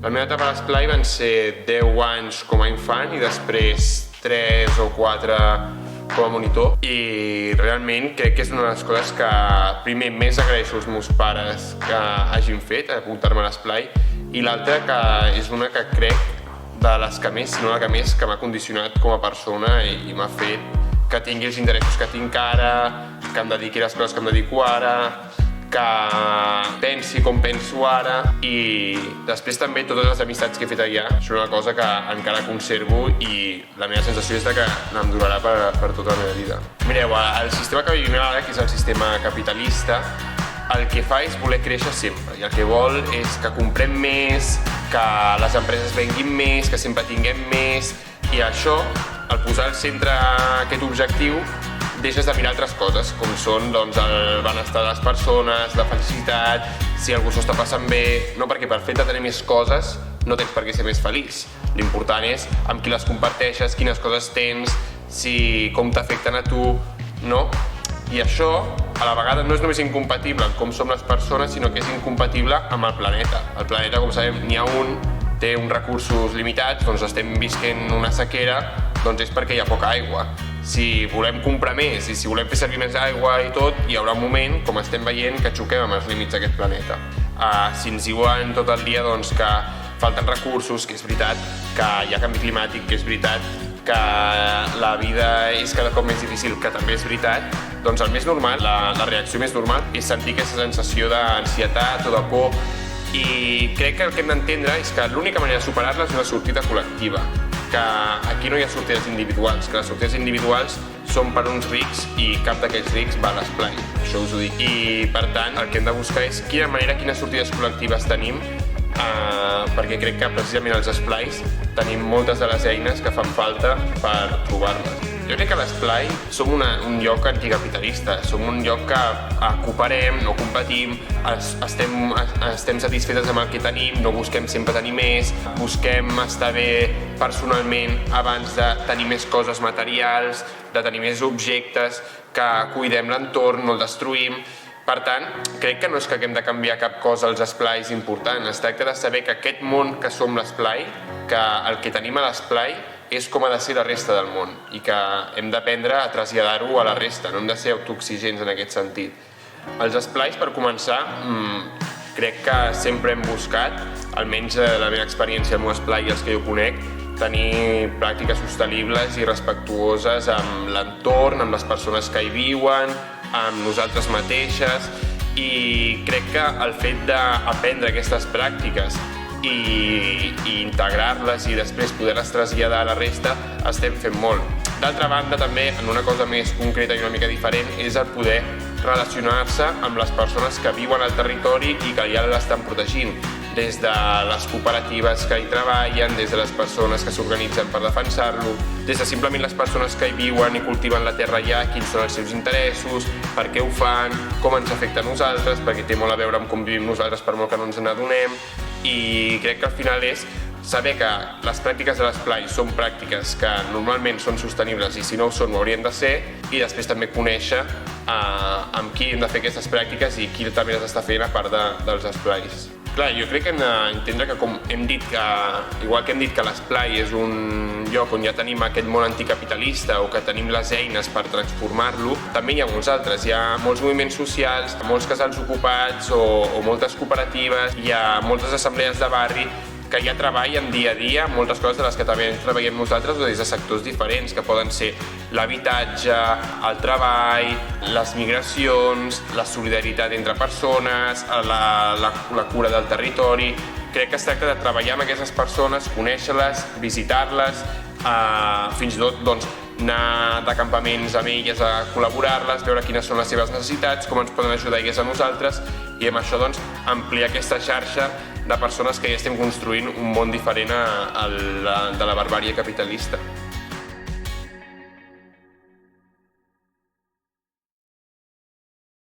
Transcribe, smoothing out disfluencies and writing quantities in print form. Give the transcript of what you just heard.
La meva etapa a l'esplai van ser 10 anys com a infant i després 3 o 4 com a monitor, i realment crec que és una de les coses que primer més agraeixo als meus pares que hagin fet, apuntar-me a l'esplai, i l'altra que és una que crec de les que més, si no la que més, que m'ha condicionat com a persona i m'ha fet que tingui els interessos que tinc ara, que em dediqui a les coses que em dedico ara, que pensi com penso ara, i després també totes les amistats que he fet allà són una cosa que encara conservo i la meva sensació és que em durarà per tota la meva vida. Mireu, el sistema que vivim ara, que és el sistema capitalista, el que fa és voler créixer sempre, i el que vol és que comprem més, que les empreses venguin més, que sempre tinguem més, i això, al posar al centre aquest objectiu, deixes de mirar altres coses, com són el benestar de les persones, la felicitat, si algú s'ho està passant bé, no, perquè per fet de tenir més coses no tens per què ser més feliç. L'important és amb qui les comparteixes, quines coses tens, com t'afecten a tu, no? I això, a la vegada, no és només incompatible amb com som les persones, sinó que és incompatible amb el planeta. El planeta, com sabem, n'hi ha un, té uns recursos limitats, doncs estem visquent una sequera, doncs és perquè hi ha poca aigua. Si volem comprar més i si volem fer servir més aigua i tot, hi haurà un moment, com estem veient, que xoquem amb els límits d'aquest planeta. Si ens diuen tot el dia que falten recursos, que és veritat, que hi ha canvi climàtic, que és veritat, que la vida és cada cop més difícil, que també és veritat, doncs el més normal, la reacció més normal, és sentir aquesta sensació d'ansietat o de por. I crec que el que hem d'entendre és que l'única manera de superar-la és una sortida col·lectiva, que aquí no hi ha sortides individuals, que les sortides individuals són per uns rics i cap d'aquells rics va a l'esplai, això us ho dic. I per tant, el que hem de buscar és quines sortides col·lectives tenim, perquè crec que precisament als esplais tenim moltes de les eines que fan falta per trobar-les. Jo crec que l'esplai som un lloc anticapitalista, som un lloc que cooperem, no competim, estem satisfetes amb el que tenim, no busquem sempre tenir més, busquem estar bé personalment abans de tenir més coses materials, de tenir més objectes, que cuidem l'entorn, no el destruïm. Per tant, crec que no és que haguem de canviar cap cosa als esplais important, es tracta de saber que aquest món que som l'esplai, que el que tenim a l'esplai és com ha de ser la resta del món i que hem d'aprendre a traslladar-ho a la resta, no hem de ser autoexigents en aquest sentit. Els esplais, per començar, crec que sempre hem buscat, almenys la meva experiència al meu esplai i els que jo conec, tenir pràctiques sostenibles i respectuoses amb l'entorn, amb les persones que hi viuen, amb nosaltres mateixes, i crec que el fet d'aprendre aquestes pràctiques i integrar-les i després poder-les traslladar a la resta, estem fent molt. D'altra banda, també, en una cosa més concreta i una mica diferent, és el poder relacionar-se amb les persones que viuen al territori i que ja l'estan protegint, des de les cooperatives que hi treballen, des de les persones que s'organitzen per defensar-lo, des de simplement les persones que hi viuen i cultiven la terra allà, quins són els seus interessos, per què ho fan, com ens afecta a nosaltres, perquè té molt a veure amb com vivim nosaltres per molt que no ens n'adonem, i crec que al final és saber que les pràctiques de l'esplai són pràctiques que normalment són sostenibles i si no ho són ho haurien de ser, i després també conèixer amb qui hem de fer aquestes pràctiques i qui també les està fent a part dels esplais. Clar, jo crec que hem d'entendre que, com hem dit, igual que hem dit que l'esplai és un lloc on ja tenim aquest món anticapitalista o que tenim les eines per transformar-lo, també hi ha molts altres. Hi ha molts moviments socials, molts casals ocupats o moltes cooperatives, hi ha moltes assemblees de barri que ja treballen dia a dia moltes coses de les que també treballem nosaltres des de sectors diferents, que poden ser l'habitatge, el treball, les migracions, la solidaritat entre persones, la cura del territori. Crec que es tracta de treballar amb aquestes persones, conèixer-les, visitar-les, fins i tot anar de campaments amb elles a col·laborar-les, veure quines són les seves necessitats, com ens poden ajudar elles a nosaltres, i amb això ampliar aquesta xarxa de persones que ja estem construint un món diferent de la barbàrie capitalista.